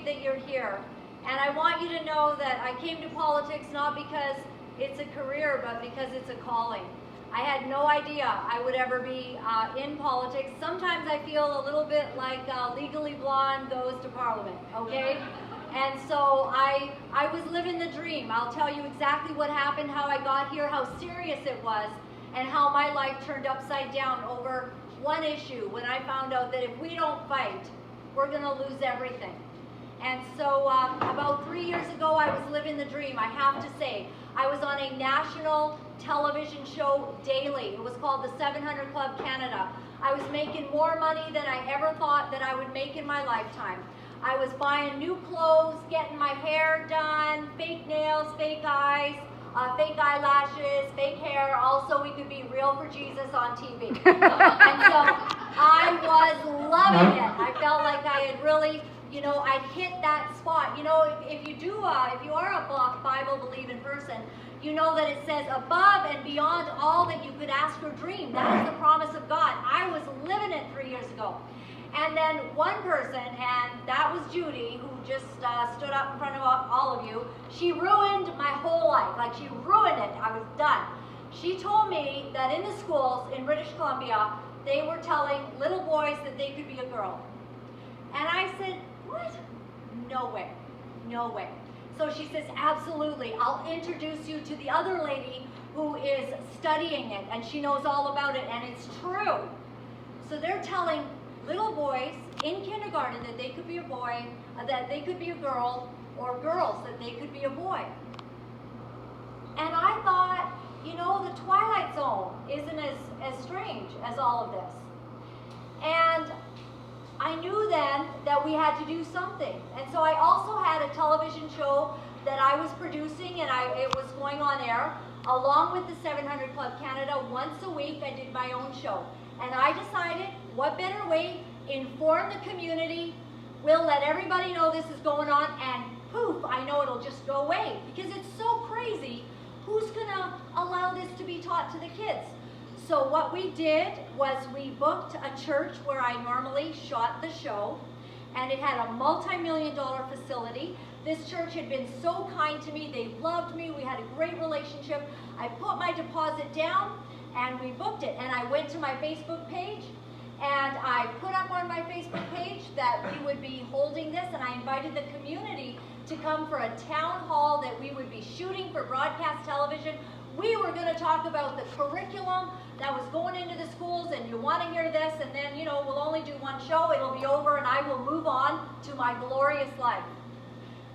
great that you're here. And I want you to know that I came to politics not because it's a career, but because it's a calling. I had no idea I would ever be in politics. Sometimes I feel a little bit like Legally Blonde goes to Parliament, okay? And so I was living the dream. I'll tell you exactly what happened, how I got here, how serious it was, and how my life turned upside down over one issue when I found out that if we don't fight, we're gonna lose everything. And so about 3 years ago, I was living the dream, I have to say. I was on a national television show daily. It was called the 700 Club Canada. I was making more money than I ever thought that I would make in my lifetime. I was buying new clothes, getting my hair done, fake nails, fake eyes, fake eyelashes, fake hair, also we could be real for Jesus on TV. And so I was loving it. I felt like I had really, you know, I'd hit that spot. You know, if you are a Bible-believing person, you know that it says above and beyond all that you could ask or dream. That is the promise of God. I was living it 3 years ago. And then one person, and that was Judy, who just stood up in front of all of you, she ruined my whole life. Like, she ruined it. I was done. She told me that in the schools in British Columbia, they were telling little boys that they could be a girl. And I said, what? No way. No way. So she says, absolutely. I'll introduce you to the other lady who is studying it, and she knows all about it, and it's true. So they're telling little boys in kindergarten that they could be a boy, that they could be a girl, or girls that they could be a boy. And I thought, you know, the Twilight Zone isn't as strange as all of this. And I knew then that we had to do something. And so I also had a television show that I was producing, and it was going on air, along with the 700 Club Canada. Once a week I did my own show. And I decided, what better way, inform the community, we'll let everybody know this is going on, and poof, I know it'll just go away. Because it's so crazy, who's gonna allow this to be taught to the kids? So what we did was we booked a church where I normally shot the show, and it had a multi-million-dollar facility. This church had been so kind to me, they loved me, we had a great relationship. I put my deposit down, and we booked it. And I went to my Facebook page, and I put up on my Facebook page that we would be holding this, and I invited the community to come for a town hall that we would be shooting for broadcast television. We were going to talk about the curriculum that was going into the schools, and you want to hear this, and then, you know, we'll only do one show, it'll be over, and I will move on to my glorious life.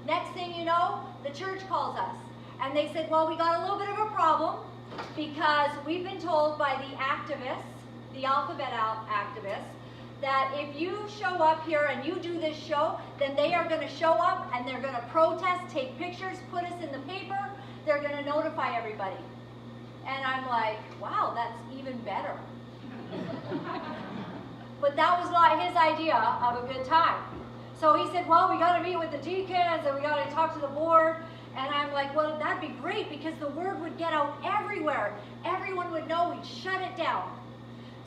Next thing you know, the church calls us, and they said, well, we got a little bit of a problem, because we've been told by the activists, the alphabet activists, that if you show up here and you do this show, then they are going to show up and they're going to protest, take pictures, put us in the paper, they're going to notify everybody. And I'm like, wow, that's even better. But that was not his idea of a good time. So he said, well, we got to meet with the deacons and we got to talk to the board. And I'm like, well, that'd be great because the word would get out everywhere. Everyone would know, we'd shut it down.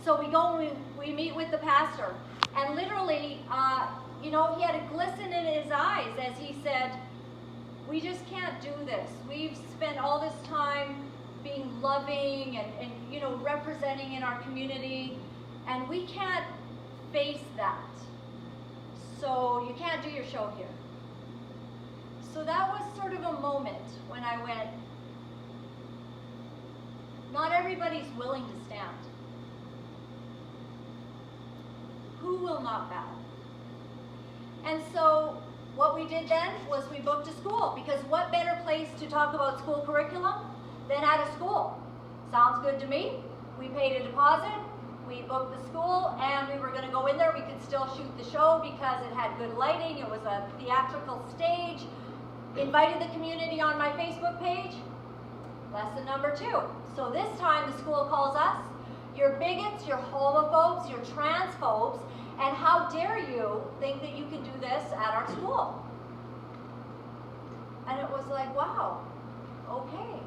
So we go and we meet with the pastor. And literally, you know, he had a glisten in his eyes as he said, we just can't do this. We've spent all this time being loving and you know, representing in our community, and we can't face that. So you can't do your show here. So that was sort of a moment when I went, not everybody's willing to stand. Who will not bow? And so what we did then was we booked a school, because what better place to talk about school curriculum than at a school? Sounds good to me. We paid a deposit, we booked the school, and we were going to go in there. We could still shoot the show because it had good lighting. It was a theatrical stage. Invited the community on my Facebook page. Lesson number 2. So this time the school calls us, you're bigots, you're homophobes, you're transphobes, and how dare you think that you can do this at our school? And it was like, wow, okay.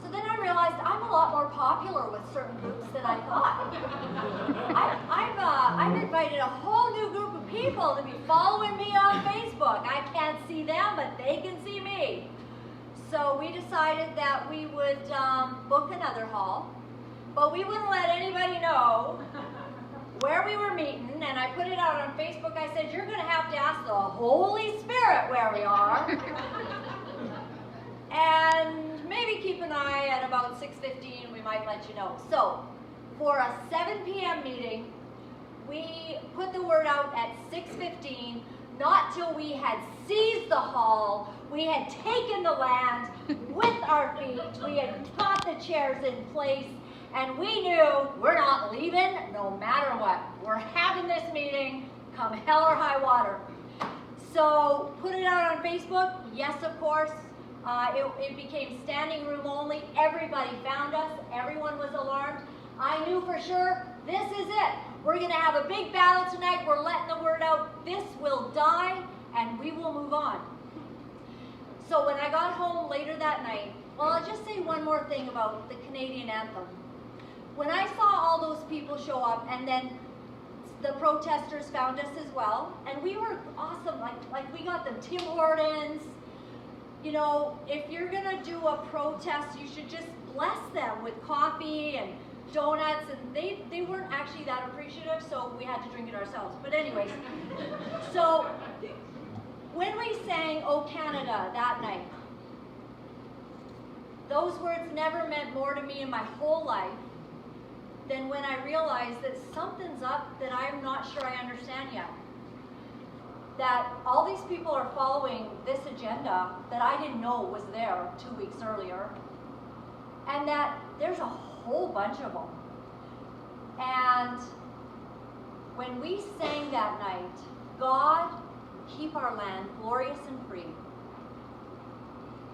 So then I realized I'm a lot more popular with certain groups than I thought. I've invited a whole new group of people to be following me on Facebook. I can't see them, but they can see me. So we decided that we would book another hall, but we wouldn't let anybody know where we were meeting, and I put it out on Facebook. I said, you're going to have to ask the Holy Spirit where we are. And maybe keep an eye at about 6:15, we might let you know. So, for a 7 p.m. meeting, we put the word out at 6:15, not till we had seized the hall, we had taken the land with our feet, we had got the chairs in place, and we knew we're not leaving no matter what. We're having this meeting, come hell or high water. So, put it out on Facebook, yes, of course. It became standing room only. Everybody found us. Everyone was alarmed. I knew for sure, this is it. We're going to have a big battle tonight. We're letting the word out. This will die, and we will move on. So when I got home later that night, well, I'll just say one more thing about the Canadian anthem. When I saw all those people show up, and then the protesters found us as well, and we were awesome. Like we got them Tim Hortons. You know, if you're going to do a protest, you should just bless them with coffee and donuts, and they weren't actually that appreciative, so we had to drink it ourselves. But anyways, so when we sang "O Canada" that night, those words never meant more to me in my whole life than when I realized that something's up that I'm not sure I understand yet. That all these people are following this agenda that I didn't know was there 2 weeks earlier, and that there's a whole bunch of them. And when we sang that night, God, keep our land glorious and free,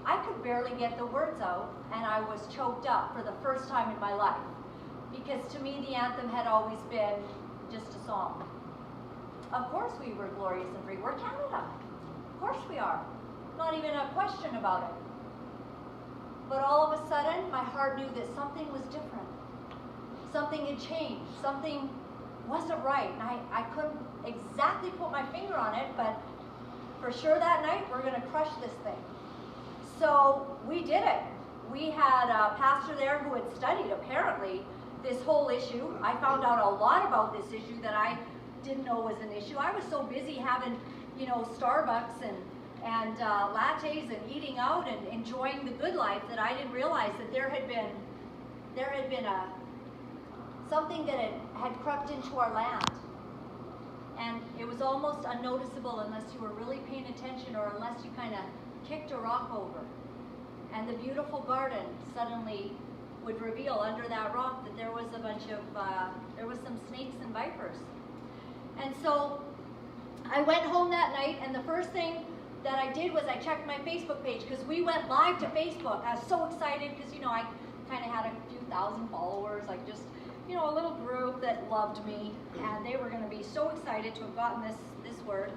I could barely get the words out, and I was choked up for the first time in my life, because to me the anthem had always been just a song. Of course we were glorious and free. We're Canada. Of course we are. Not even a question about it. But all of a sudden, my heart knew that something was different. Something had changed. Something wasn't right. And I couldn't exactly put my finger on it, but for sure that night, we're going to crush this thing. So we did it. We had a pastor there who had studied, apparently, this whole issue. I found out a lot about this issue that I didn't know was an issue. I was so busy having, you know, Starbucks and lattes and eating out and enjoying the good life that I didn't realize that there had been something that had crept into our land, and it was almost unnoticeable unless you were really paying attention or unless you kind of kicked a rock over, and the beautiful garden suddenly would reveal under that rock that there was a bunch of there was some snakes and vipers. And so I went home that night, and the first thing that I did was I checked my Facebook page, because we went live to Facebook. I was so excited because, you know, I kind of had a few thousand followers, like just, you know, a little group that loved me, and they were going to be so excited to have gotten this word.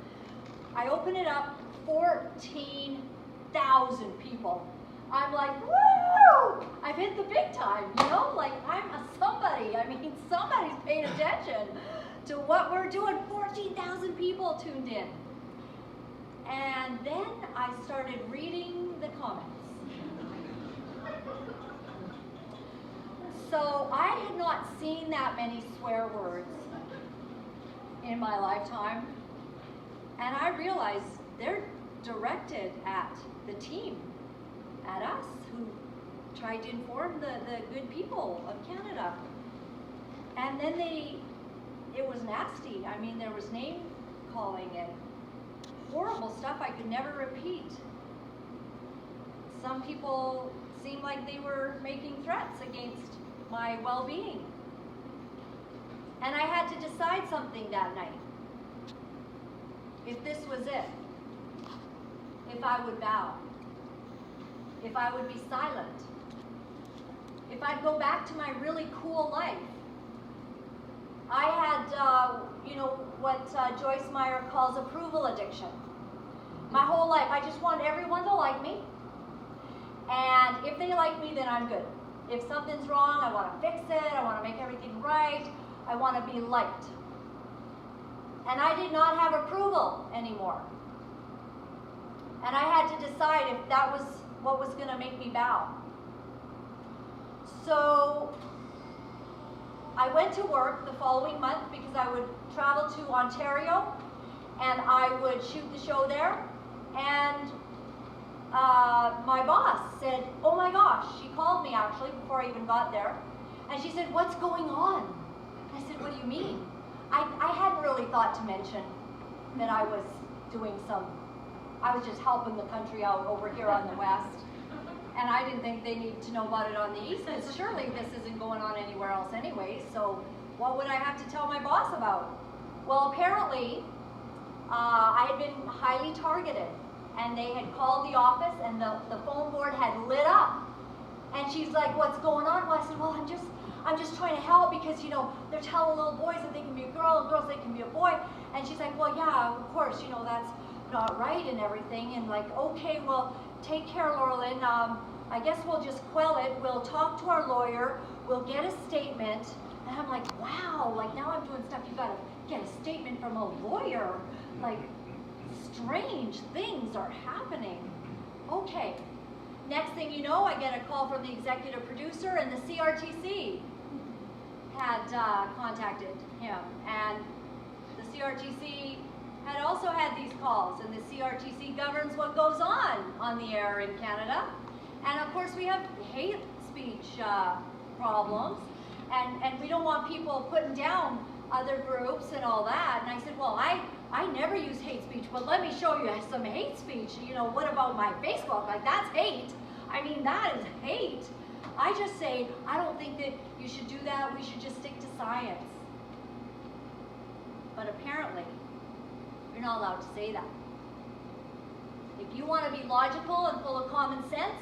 I open it up, 14,000 people. I'm like, woo! I've hit the big time, you know? Like, I'm a somebody. I mean, somebody's paying attention to what we're doing. 14,000 people tuned in. And then I started reading the comments. So I had not seen that many swear words in my lifetime. And I realized they're directed at the team, at us, who tried to inform the good people of Canada. And then it was nasty. I mean, there was name calling and horrible stuff I could never repeat. Some people seemed like they were making threats against my well-being. And I had to decide something that night. If this was it. If I would bow. If I would be silent. If I'd go back to my really cool life. I had, what Joyce Meyer calls approval addiction. My whole life, I just wanted everyone to like me. And if they like me, then I'm good. If something's wrong, I want to fix it. I want to make everything right. I want to be liked. And I did not have approval anymore. And I had to decide if that was what was going to make me bow. So I went to work the following month because I would travel to Ontario and I would shoot the show there. And my boss said, oh my gosh, she called me actually before I even got there. And she said, what's going on? I said, what do you mean? I hadn't really thought to mention that I was just helping the country out over here on the west. And I didn't think they needed to know about it on the east, because surely this isn't going on anywhere else anyway, so what would I have to tell my boss about? Well, apparently, I had been highly targeted, and they had called the office, and the phone board had lit up. And she's like, what's going on? Well, I said, well, I'm just trying to help because, you know, they're telling little boys that they can be a girl and girls they can be a boy. And she's like, well, yeah, of course, you know, that's not right and everything. And like, okay, well, take care, Laura-Lynn. I guess we'll just quell it. We'll talk to our lawyer. We'll get a statement. And I'm like, wow, like now I'm doing stuff. You got to get a statement from a lawyer. Like, strange things are happening. Okay. Next thing you know, I get a call from the executive producer, and the CRTC had contacted him. And the CRTC had also had these calls, and the CRTC governs what goes on the air in Canada. And of course, we have hate speech problems, and we don't want people putting down other groups and all that. And I said, well, I never use hate speech, but let me show you some hate speech. You know, what about my Facebook? Like, that's hate. I mean, that is hate. I just say, I don't think that you should do that. We should just stick to science. But apparently, you're not allowed to say that. If you want to be logical and full of common sense,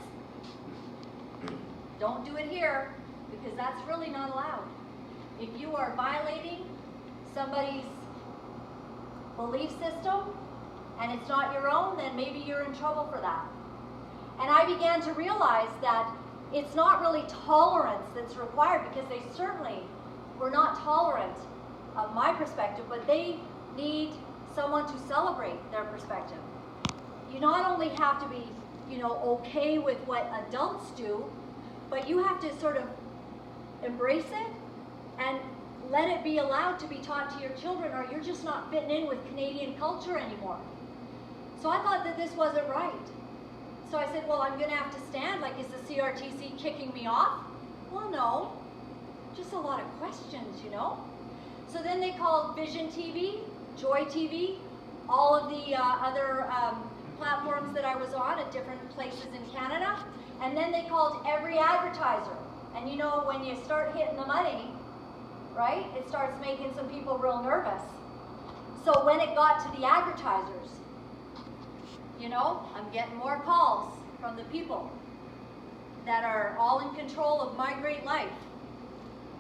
don't do it here, because that's really not allowed. If you are violating somebody's belief system and it's not your own, then maybe you're in trouble for that. And I began to realize that it's not really tolerance that's required, because they certainly were not tolerant of my perspective, but they need someone to celebrate their perspective. You not only have to be, you know, okay with what adults do, but you have to sort of embrace it and let it be allowed to be taught to your children, or you're just not fitting in with Canadian culture anymore. So I thought that this wasn't right. So I said, well, I'm going to have to stand. Like, is the CRTC kicking me off? Well, no. Just a lot of questions, you know. So then they called Vision TV, Joy TV, all of the other platforms that I was on at different places in Canada. And then they called every advertiser. And you know, when you start hitting the money, right, it starts making some people real nervous. So when it got to the advertisers, you know, I'm getting more calls from the people that are all in control of my great life.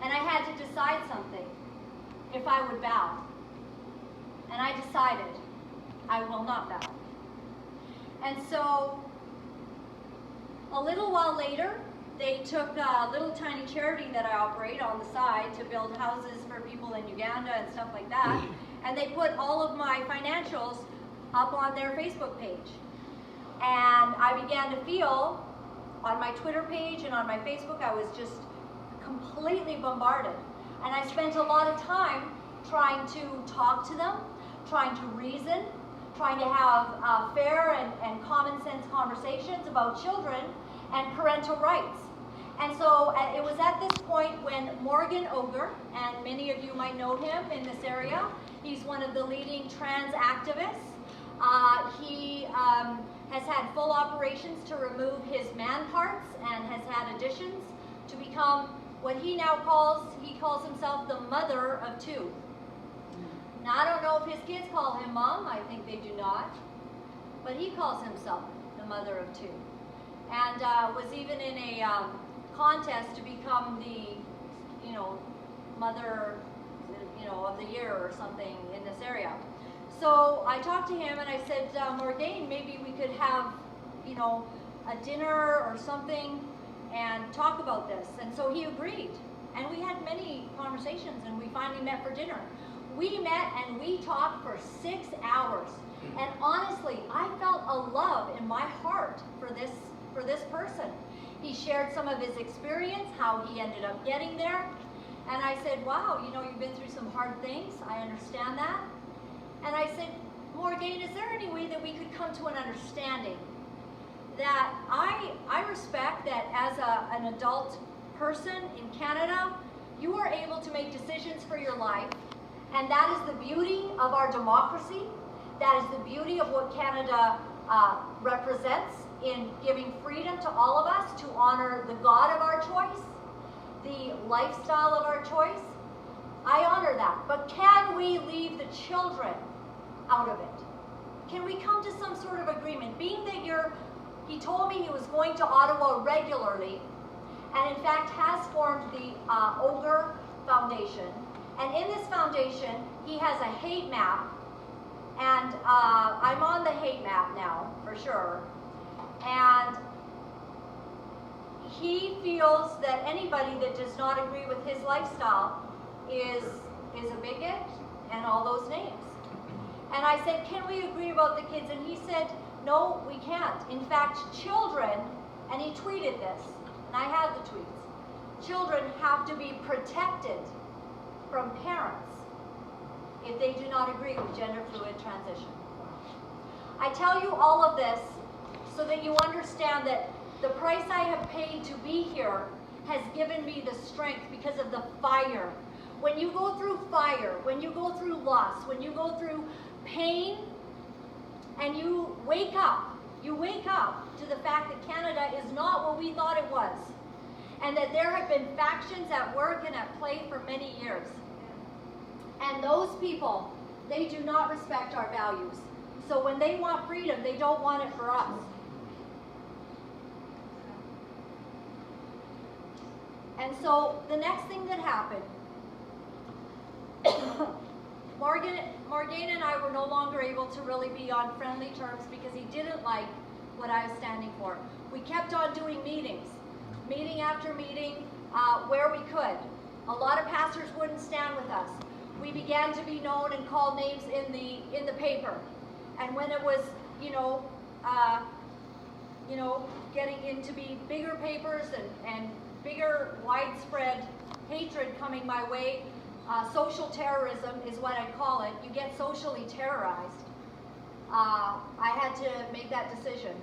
And I had to decide something, if I would bow. And I decided I will not bow. And so a little while later, they took a little tiny charity that I operate on the side to build houses for people in Uganda and stuff like that. And they put all of my financials up on their Facebook page. And I began to feel on my Twitter page and on my Facebook, I was just completely bombarded. And I spent a lot of time trying to talk to them, trying to reason, trying to have fair and common sense conversations about children and parental rights. And so it was at this point when Morgan Ogre, and many of you might know him in this area, he's one of the leading trans activists. He has had full operations to remove his man parts and has had additions to become what he now calls himself the mother of two. Now, I don't know if his kids call him mom. I think they do not. But he calls himself the mother of two. And was even in a contest to become the, mother, of the year or something in this area. So I talked to him and I said, Morgaine, maybe we could have, a dinner or something and talk about this. And so he agreed. And we had many conversations, and we finally met for dinner. We met and we talked for 6 hours. And honestly, I felt a love in my heart for this person. He shared some of his experience, how he ended up getting there. And I said, wow, you know, you've been through some hard things. I understand that. And I said, Morgan, is there any way that we could come to an understanding that I respect that as an adult person in Canada, you are able to make decisions for your life, and that is the beauty of our democracy. That is the beauty of what Canada represents in giving freedom to all of us to honor the God of our choice, the lifestyle of our choice. I honor that, but can we leave the children out of it? Can we come to some sort of agreement? Being that he told me he was going to Ottawa regularly, and in fact has formed the Ogre Foundation. And in this foundation, he has a hate map, and I'm on the hate map now, for sure. And he feels that anybody that does not agree with his lifestyle is a bigot and all those names. And I said, can we agree about the kids? And he said, no, we can't. In fact, children, and he tweeted this, and I have the tweets, children have to be protected from parents if they do not agree with gender fluid transition. I tell you all of this so that you understand that the price I have paid to be here has given me the strength because of the fire. When you go through fire, when you go through loss, when you go through pain, and you wake up to the fact that Canada is not what we thought it was, and that there have been factions at work and at play for many years. And those people, they do not respect our values. So when they want freedom, they don't want it for us. And so the next thing that happened, Morgan and I were no longer able to really be on friendly terms because he didn't like what I was standing for. We kept on doing meetings, meeting after meeting, where we could. A lot of pastors wouldn't stand with us. We began to be known and called names in the paper. And when it was, getting into be bigger papers and bigger widespread hatred coming my way, social terrorism is what I call it. You get socially terrorized. I had to make that decision.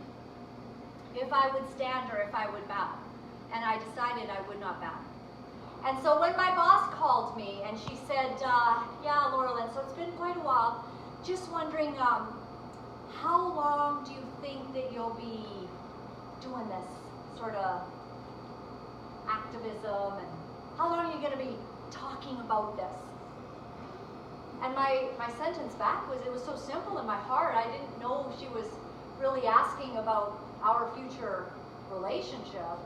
If I would stand or if I would bow. And I decided I would not bow. And so when my boss called me and she said, yeah, Laura-Lynn, so it's been quite a while. Just wondering, how long do you think that you'll be doing this sort of activism, and how long are you going to be talking about this? And my sentence back was, it was so simple in my heart. I didn't know she was really asking about our future relationship.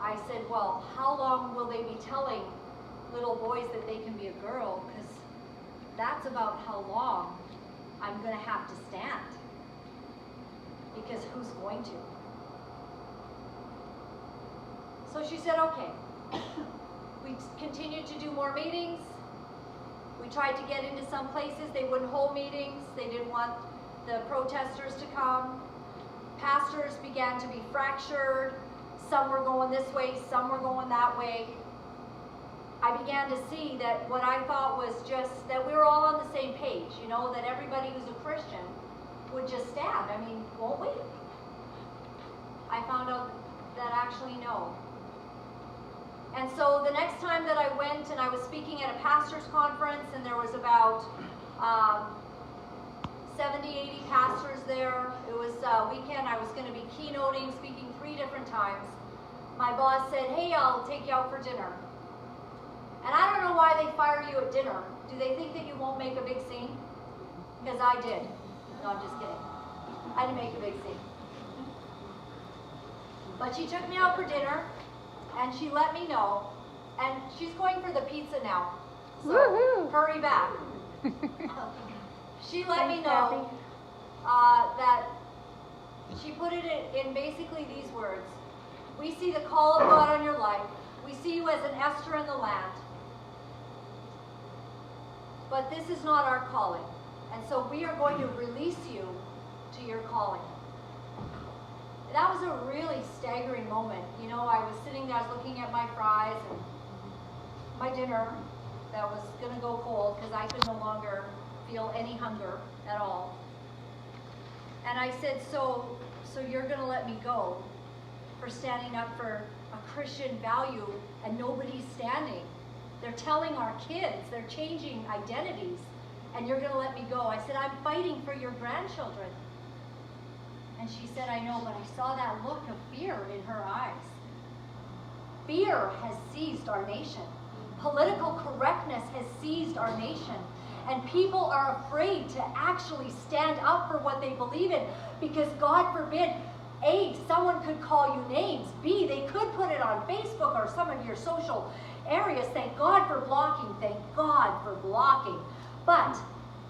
I said, well, how long will they be telling little boys that they can be a girl? Because that's about how long I'm going to have to stand. Because who's going to? So she said, okay. We continued to do more meetings. We tried to get into some places. They wouldn't hold meetings. They didn't want the protesters to come. Pastors began to be fractured. Some were going this way, some were going that way. I began to see that what I thought was just that we were all on the same page, that everybody who's a Christian would just stand. I mean, won't we? I found out that actually no. And so the next time that I went and I was speaking at a pastor's conference, and there was about 70, 80 pastors there. It was a weekend. I was going to be keynoting, speaking 3 different times. My boss said, hey, I'll take you out for dinner. And I don't know why they fire you at dinner. Do they think that you won't make a big scene? Because I did. No, I'm just kidding. I didn't make a big scene. But she took me out for dinner, and she let me know. And she's going for the pizza now. So hurry back. She let me know that she put it in basically these words. We see the call of God on your life. We see you as an Esther in the land. But this is not our calling. And so we are going to release you to your calling. That was a really staggering moment. You know, I was sitting there, I was looking at my fries and my dinner that was going to go cold because I could no longer feel any hunger at all. And I said, so you're going to let me go for standing up for a Christian value and nobody's standing. They're telling our kids, they're changing identities, and you're going to let me go. I said, I'm fighting for your grandchildren. And she said, I know, but I saw that look of fear in her eyes. Fear has seized our nation. Political correctness has seized our nation. And people are afraid to actually stand up for what they believe in because, God forbid, A, someone could call you names. B, they could put it on Facebook or some of your social areas. Thank God for blocking. Thank God for blocking. But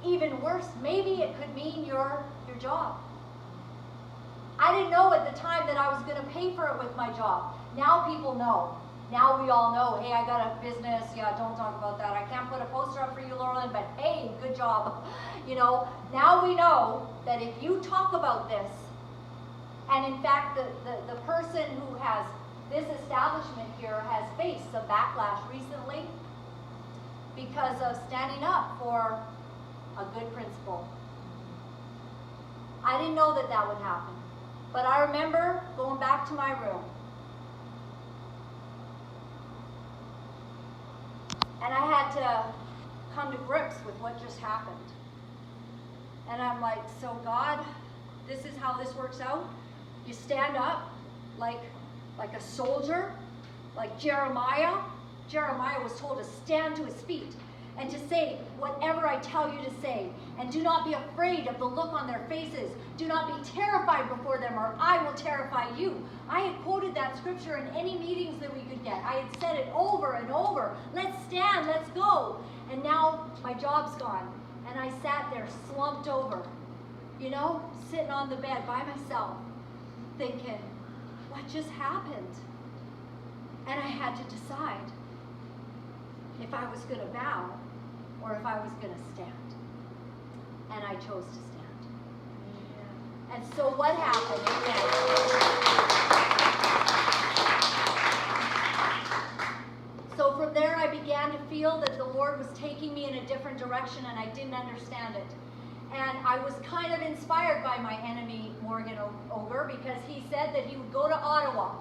even worse, maybe it could mean your job. I didn't know at the time that I was going to pay for it with my job. Now people know. Now we all know, hey, I got a business. Yeah, don't talk about that. I can't put a poster up for you, Laura-Lynn, but hey, good job. You know, now we know that if you talk about this, and in fact, the person who has this establishment here has faced some backlash recently because of standing up for a good principle. I didn't know that would happen. But I remember going back to my room. And I had to come to grips with what just happened. And I'm like, so God, this is how this works out? You stand up like a soldier, like Jeremiah. Jeremiah was told to stand to his feet and to say whatever I tell you to say. And do not be afraid of the look on their faces. Do not be terrified before them, or I will terrify you. I had quoted that scripture in any meetings that we could get. I had said it over and over. Let's stand, let's go. And now my job's gone. And I sat there slumped over, you know, sitting on the bed by myself, thinking, what just happened? And I had to decide if I was going to bow or if I was going to stand. And I chose to stand. Yeah. And so what happened? So from there I began to feel that the Lord was taking me in a different direction, and I didn't understand it. And I was kind of inspired by my enemy, Morgan Ogre, because he said that he would go to Ottawa.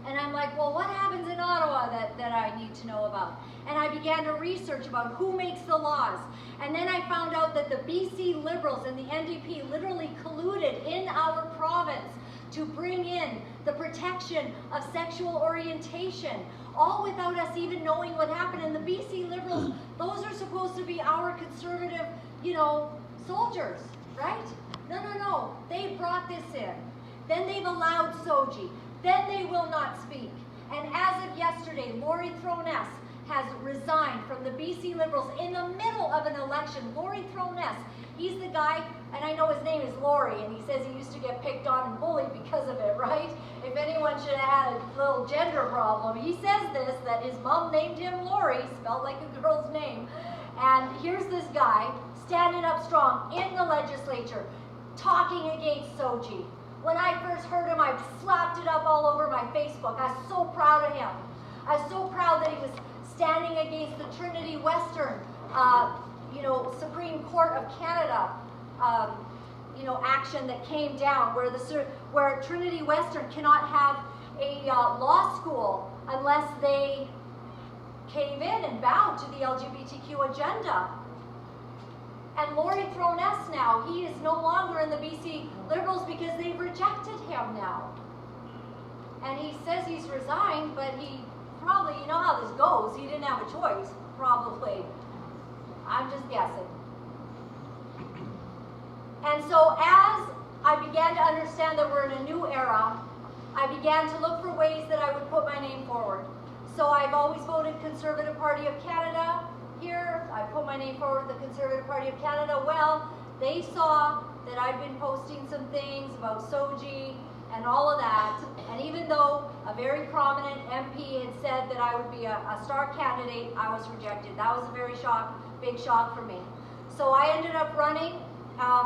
And I'm like, well, what happens in Ottawa that I need to know about? And I began to research about who makes the laws. And then I found out that the BC Liberals and the NDP literally colluded in our province to bring in the protection of sexual orientation, all without us even knowing what happened. And the BC Liberals, those are supposed to be our conservative, you know, soldiers, right? No. They brought this in. Then they've allowed Soji. Then they will not speak. And as of yesterday, Laurie Throness has resigned from the BC Liberals in the middle of an election. Laurie Throness, he's the guy, and I know his name is Laurie, and he says he used to get picked on and bullied because of it, right? If anyone should have had a little gender problem, he says this, that his mom named him Laurie, spelled like a girl's name. And here's this guy standing up strong in the legislature, talking against Soji. When I first heard him, I slapped it up all over my Facebook. I was so proud of him. I was so proud that he was standing against the Trinity Western, Supreme Court of Canada, action that came down where Trinity Western cannot have a law school unless they cave in and bow to the LGBTQ agenda. And Laurie Throness now, he is no longer in the BC Liberals because they've rejected him now. And he says he's resigned, but he probably, you know how this goes, he didn't have a choice, probably. I'm just guessing. And so as I began to understand that we're in a new era, I began to look for ways that I would put my name forward. So I've always voted Conservative Party of Canada. Here, I put my name forward, the Conservative Party of Canada. Well, they saw that I'd been posting some things about Soji, and all of that. And even though a very prominent MP had said that I would be a star candidate, I was rejected. That was a very big shock for me. So I ended up running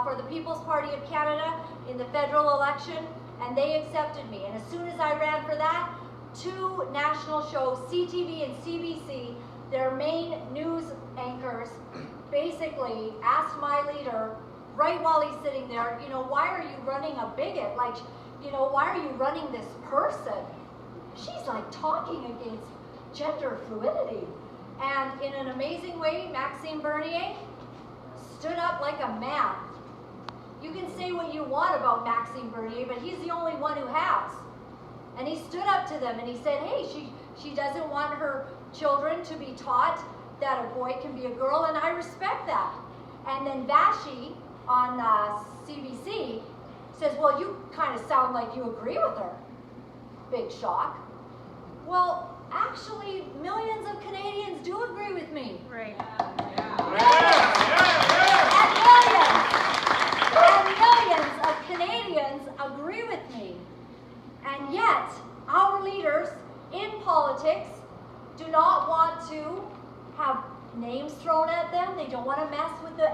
for the People's Party of Canada in the federal election, and they accepted me. And as soon as I ran for that, 2 national shows, CTV and CBC, their main news anchors, basically asked my leader, right while he's sitting there, you know, why are you running a bigot? Like, you know, why are you running this person? She's like talking against gender fluidity. And in an amazing way, Maxime Bernier stood up like a man. You can say what you want about Maxime Bernier, but he's the only one who has. And he stood up to them and he said, hey, she doesn't want her children to be taught that a boy can be a girl, and I respect that. And then Vashi on CBC says, well, you kind of sound like you agree with her. Big shock. Well, actually, millions of Canadians do agree with me. Right. And millions of Canadians agree with me. And yet, our leaders in politics do not want to have names thrown at them. They don't want to mess with the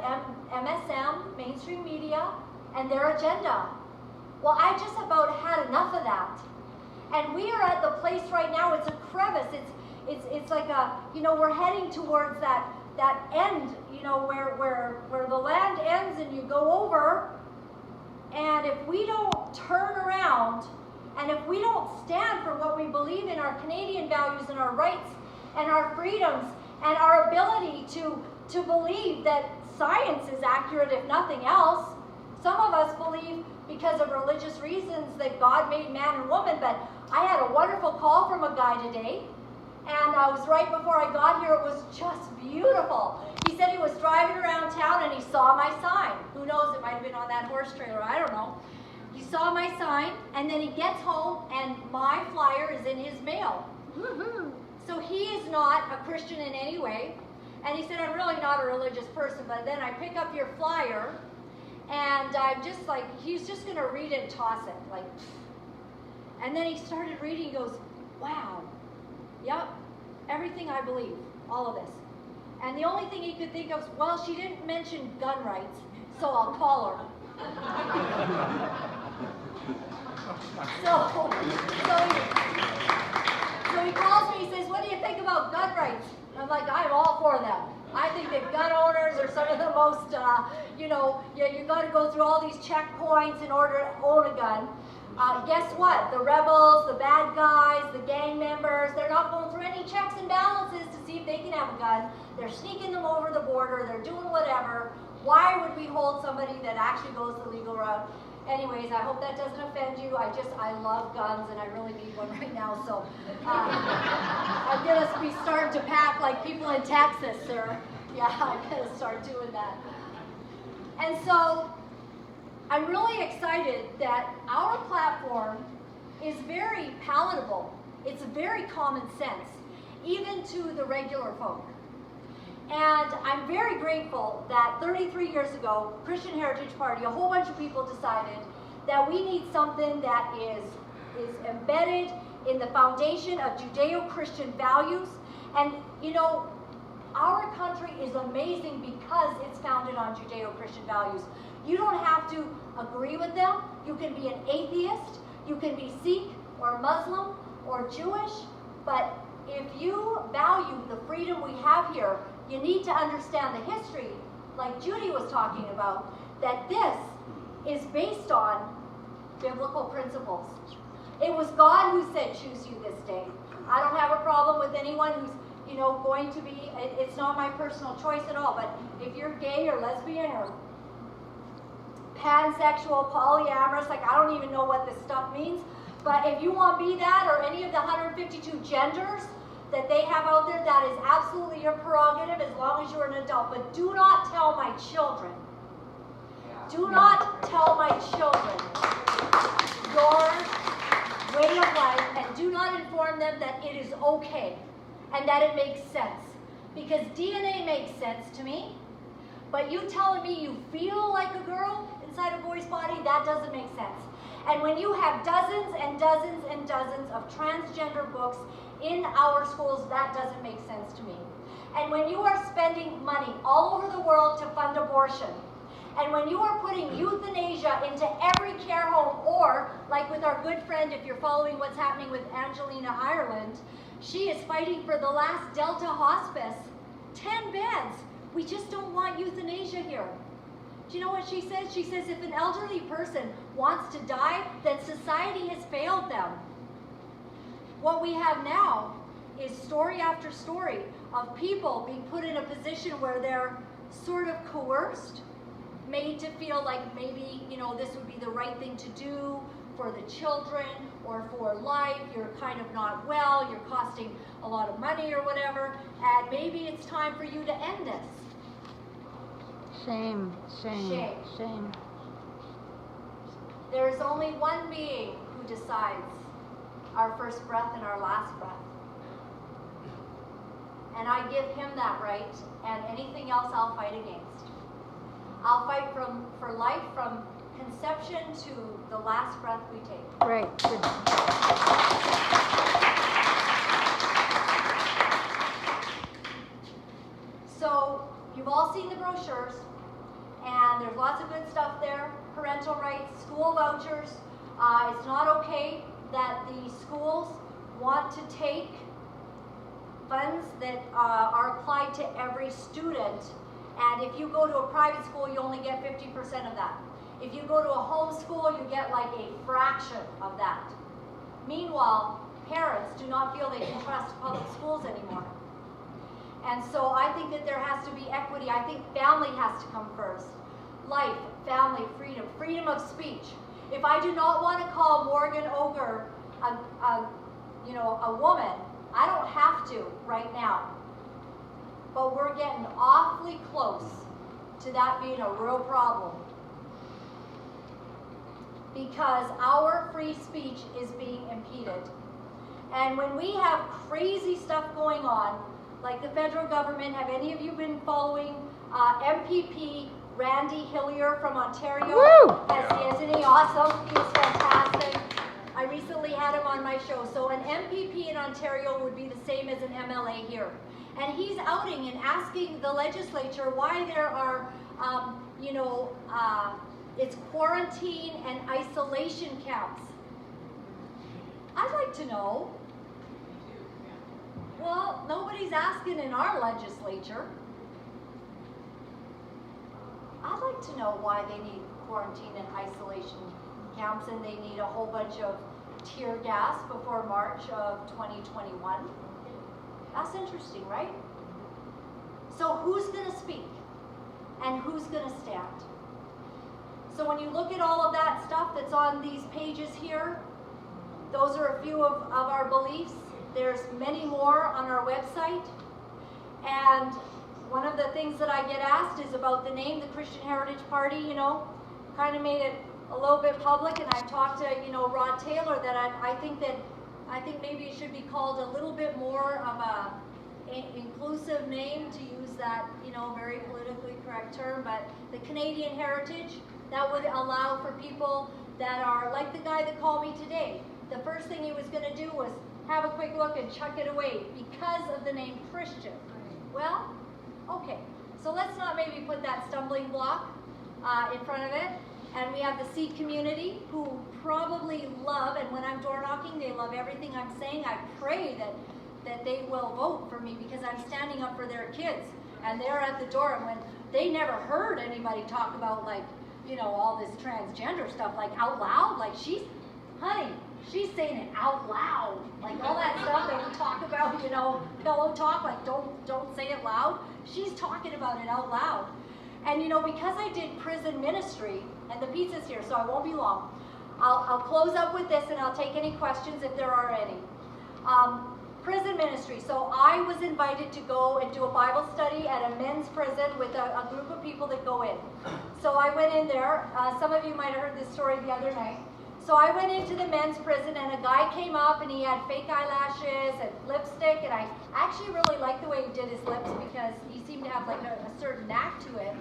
MSM, mainstream media, and their agenda. Well, I just about had enough of that. And we are at the place right now, it's a crevice. It's like a, you know, we're heading towards that end, you know, where the land ends and you go over. And if we don't turn around, and if we don't stand for what we believe in, our Canadian values and our rights and our freedoms and our ability to believe that science is accurate if nothing else. Some of us believe because of religious reasons that God made man and woman, but I had a wonderful call from a guy today, and I was right before I got here. It was just beautiful. He said he was driving around town and he saw my sign. Who knows, it might have been on that horse trailer, I don't know. He saw my sign, and then he gets home and my flyer is in his mail. Woo-hoo. So he is not a Christian in any way, and he said, I'm really not a religious person, but then I pick up your flyer, and I'm just like, he's just going to read it and toss it, like, and then he started reading. He goes, wow, yep, everything I believe, all of this. And the only thing he could think of was, well, she didn't mention gun rights, so I'll call her. So he calls me, he says, what do you think about gun rights? I'm like, I'm all for them. I think that gun owners are some of the most, you got to go through all these checkpoints in order to own a gun. Guess what? The rebels, the bad guys, the gang members, they're not going through any checks and balances to see if they can have a gun. They're sneaking them over the border. They're doing whatever. Why would we hold somebody that actually goes the legal route? Anyways, I hope that doesn't offend you. I love guns, and I really need one right now. So I'm going to be starting to pack like people in Texas, sir. Yeah, I'm going to start doing that. And so I'm really excited that our platform is very palatable. It's very common sense, even to the regular folk. And I'm very grateful that 33 years ago, Christian Heritage Party, a whole bunch of people decided that we need something that is embedded in the foundation of Judeo-Christian values. And, you know, our country is amazing because it's founded on Judeo-Christian values. You don't have to agree with them. You can be an atheist, you can be Sikh or Muslim or Jewish, but if you value the freedom we have here, you need to understand the history, like Judy was talking about, that this is based on biblical principles. It was God who said, choose you this day. I don't have a problem with anyone who's, you know, going to be, it's not my personal choice at all, but if you're gay or lesbian or pansexual, polyamorous, like I don't even know what this stuff means, but if you want to be that or any of the 152 genders that they have out there, that is absolutely your prerogative as long as you're an adult. But do not tell my children. Do not tell my children your way of life, and do not inform them that it is okay and that it makes sense. Because DNA makes sense to me, but you telling me you feel like a girl inside a boy's body, that doesn't make sense. And when you have dozens and dozens and dozens of transgender books in our schools, that doesn't make sense to me. And when you are spending money all over the world to fund abortion, and when you are putting euthanasia into every care home, or like with our good friend, if you're following what's happening with Angelina Ireland, she is fighting for the last Delta hospice, 10 beds. We just don't want euthanasia here. Do you know what she says? She says if an elderly person wants to die, then society has failed them. What we have now is story after story of people being put in a position where they're sort of coerced, made to feel like maybe, you know, this would be the right thing to do for the children or for life. You're kind of not well, you're costing a lot of money or whatever, and maybe it's time for you to end this. Shame, shame, Shame. shame. There is only one being who decides our first breath and our last breath. And I give him that right, and anything else I'll fight against. I'll fight for life from conception to the last breath we take. Right. So you've all seen the brochures, and there's lots of good stuff there. Parental rights, school vouchers. It's not okay that the schools want to take funds that are applied to every student, and if you go to a private school, you only get 50% of that. If you go to a home school, you get like a fraction of that. Meanwhile, parents do not feel they can trust public schools anymore. And so I think that there has to be equity. I think family has to come first. Life, family, freedom, freedom of speech. If I do not want to call Morgan Ogre a woman, I don't have to right now. But we're getting awfully close to that being a real problem. Because our free speech is being impeded. And when we have crazy stuff going on, like the federal government, have any of you been following MPP Randy Hillier from Ontario? Isn't he awesome? He was fantastic. I recently had him on my show. So an MPP in Ontario would be the same as an MLA here. And he's outing and asking the legislature why there are, it's quarantine and isolation camps. I'd like to know. Well, nobody's asking in our legislature. I'd like to know why they need quarantine and isolation camps and they need a whole bunch of tear gas before March of 2021. That's interesting, right? So who's going to speak? And who's going to stand? So when you look at all of that stuff that's on these pages here, those are a few of our beliefs. There's many more on our website. And one of the things that I get asked is about the name, the Christian Heritage Party, kind of made it a little bit public, and I've talked to, Rod Taylor, that I think maybe it should be called a little bit more of a inclusive name, to use that, very politically correct term, but the Canadian Heritage, that would allow for people that are like the guy that called me today. The first thing he was going to do was have a quick look and chuck it away because of the name Christian. Well, okay, so let's not maybe put that stumbling block in front of it. And we have the Sikh community who probably love, and when I'm door knocking, they love everything I'm saying. I pray that they will vote for me because I'm standing up for their kids. And they're at the door, and when they never heard anybody talk about, like, all this transgender stuff, like, out loud, like, she's saying it out loud. Like, all that stuff that we talk about, pillow talk, like, don't say it loud. She's talking about it out loud. And, because I did prison ministry, and the pizza's here, so I won't be long. I'll close up with this, and I'll take any questions if there are any. Prison ministry. So I was invited to go and do a Bible study at a men's prison with a group of people that go in. So I went in there. Some of you might have heard this story the other night. So I went into the men's prison, and a guy came up, and he had fake eyelashes and lipstick, and I actually really liked the way he did his lips because he seemed to have like a certain knack to it.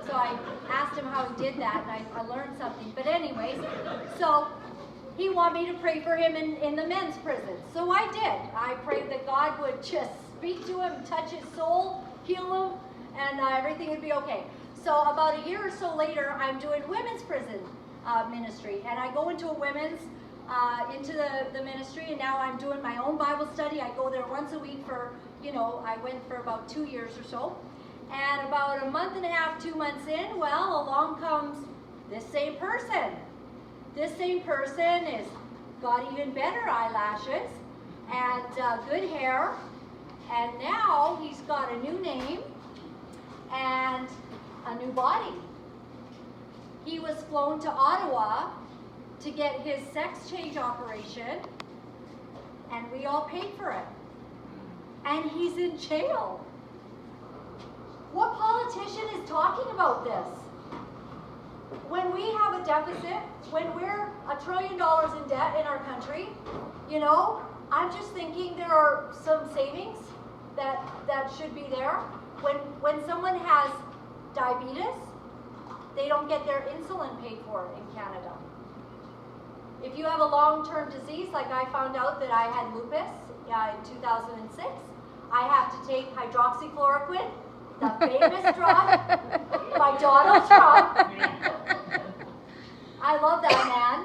So I asked him how he did that, and I learned something. But anyways, so he wanted me to pray for him in the men's prison. So I did. I prayed that God would just speak to him, touch his soul, heal him, and everything would be okay. So about a year or so later, I'm doing women's prison ministry, and I go into a women's into the ministry, and now I'm doing my own Bible study. I go there once a week for, I went for about 2 years or so, and about a month and a half, 2 months in, well, along comes this same person. This same person is got even better eyelashes and good hair, and now he's got a new name and a new body. He was flown to Ottawa to get his sex change operation, and we all paid for it. And he's in jail. What politician is talking about this? When we have a deficit, when we're $1 trillion in debt in our country, I'm just thinking there are some savings that should be there. When someone has diabetes, they don't get their insulin paid for in Canada. If you have a long-term disease, like I found out that I had lupus in 2006, I have to take hydroxychloroquine, the famous drug by Donald Trump. I love that man.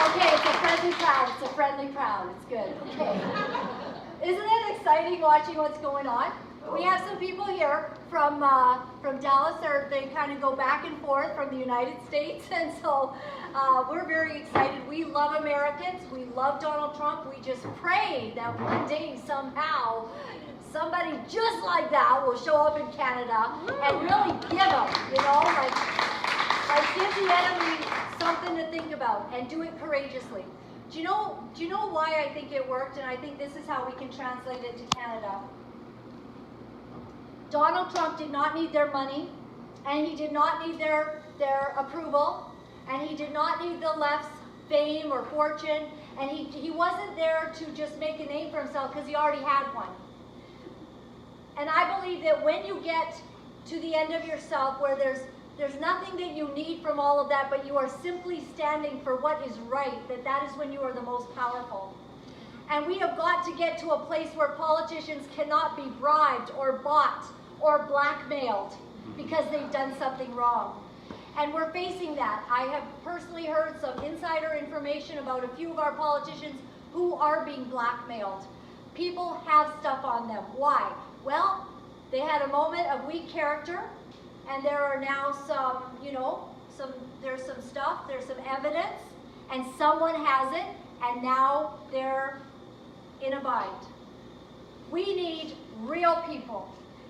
Okay, it's a friendly crowd. It's a friendly crowd. It's good. Okay. Isn't it exciting watching what's going on? We have some people here from Dallas. They kind of go back and forth from the United States, and so we're very excited. We love Americans. We love Donald Trump. We just pray that one day somehow somebody just like that will show up in Canada and really give them, like give the enemy something to think about and do it courageously. Do you know why I think it worked? And I think this is how we can translate it to Canada. Donald Trump did not need their money, and he did not need their approval, and he did not need the left's fame or fortune, and he wasn't there to just make a name for himself because he already had one. And I believe that when you get to the end of yourself where there's nothing that you need from all of that, but you are simply standing for what is right, that is when you are the most powerful. And we have got to get to a place where politicians cannot be bribed or bought or blackmailed because they've done something wrong. And we're facing that. I have personally heard some insider information about a few of our politicians who are being blackmailed. People have stuff on them. Why? Well, they had a moment of weak character, and there are now there's some stuff, there's some evidence, and someone has it, and now they're in a bind. We need real people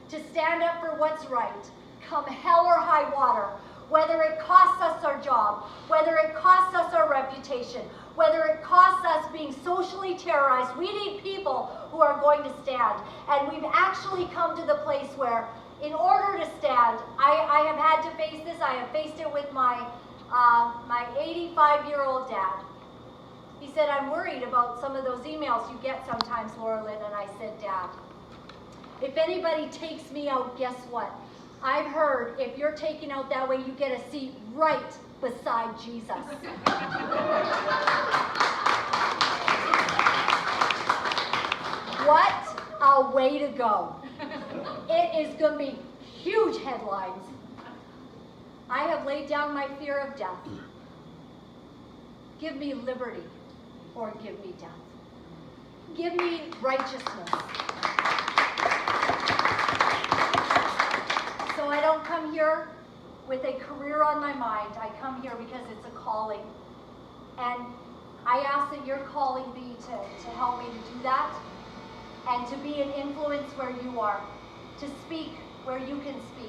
to stand up for what's right, come hell or high water, whether it costs us our job, whether it costs us our reputation, whether it costs us being socially terrorized. We need people who are going to stand. And we've actually come to the place where, in order to stand, I have had to face this. I have faced it with my 85-year-old dad. He said, I'm worried about some of those emails you get sometimes, Laura-Lynn. And I said, Dad, if anybody takes me out, guess what? I've heard if you're taken out that way, you get a seat right beside Jesus. What a way to go. It is going to be huge headlines. I have laid down my fear of death. Give me liberty or give me death. Give me righteousness. So I don't come here with a career on my mind. I come here because it's a calling. And I ask that your calling be to help me to do that and to be an influence where you are, to speak where you can speak.